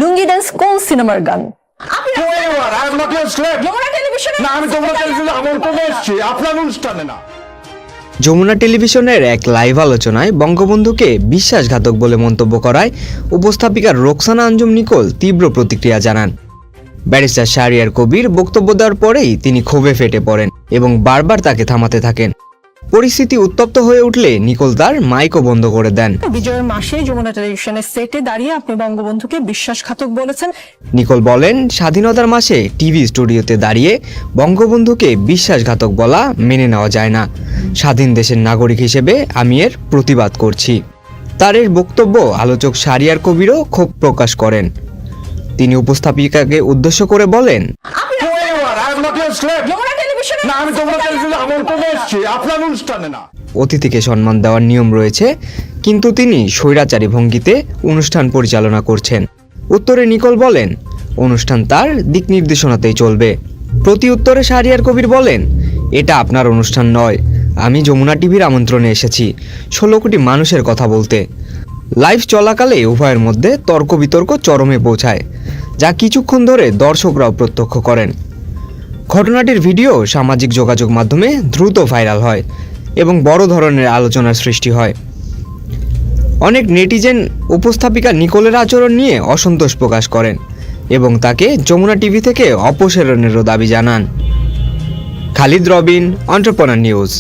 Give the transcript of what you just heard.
লুঙ্গি dance কোন সিনেমার গান? যমুনা টেলিভিশনের এক লাইভ আলোচনায় বঙ্গবন্ধুকে বিশ্বাসঘাতক বলে মন্তব্য করায় উপস্থাপিকা রোকসানা আঞ্জুম নিকোল তীব্র প্রতিক্রিয়া জানান। ব্যারিস্টার শাহরিয়ার কবির বক্তব্য দেওয়ার পরেই তিনি ক্ষোভে ফেটে পড়েন এবং বারবার তাকে থামাতে থাকেন। পরিস্থিতি উত্তপ্ত হয়ে উঠলে নিকোল তার মাইকও বন্ধ করে দেন। বিজয়ের মাসে যমুনা টেলিভিশনের সেটে দাঁড়িয়ে আপনি বঙ্গবন্ধুকে বিশ্বাসঘাতক বলেছেন। নিকোল বলেন, স্বাধীনতার মাসে টিভি স্টুডিওতে দাঁড়িয়ে বঙ্গবন্ধুকে বিশ্বাসঘাতক বলা মেনে নেওয়া যায় না। স্বাধীন দেশের নাগরিক হিসেবে আমি এর প্রতিবাদ করছি। তার এই বক্তব্য আলোচক শাহরিয়ার কবিরও ক্ষোভ প্রকাশ করেন। তিনি উপস্থাপিকাকে উদ্দেশ্য করে বলেন, অতিথিকে সম্মান দেওয়ার নিয়ম রয়েছে, কিন্তু তিনি স্বৈরাচারী ভঙ্গিতে অনুষ্ঠান পরিচালনা করছেন। উত্তরে নিকোল বলেন, অনুষ্ঠান তার দিক নির্দেশনাতেই চলবে। প্রতি উত্তরে শাহরিয়ার কবির বলেন, এটা আপনার অনুষ্ঠান নয়, আমি যমুনা টিভির আমন্ত্রণে এসেছি 16 কোটি মানুষের কথা বলতে। লাইভ চলাকালে উভয়ের মধ্যে তর্ক বিতর্ক চরমে পৌঁছায়, যা কিছুক্ষণ ধরে দর্শকরাও প্রত্যক্ষ করেন। ঘটনাটির ভিডিও সামাজিক যোগাযোগ মাধ্যমে দ্রুত ভাইরাল হয় এবং বড় ধরনের আলোচনার সৃষ্টি হয়। অনেক নেটিজেন উপস্থাপিকা নিকোলের আচরণ নিয়ে অসন্তোষ প্রকাশ করেন এবং তাকে যমুনা টিভি থেকে অপসারণেরও দাবি জানান। Khalid Robin, entrepreneur news.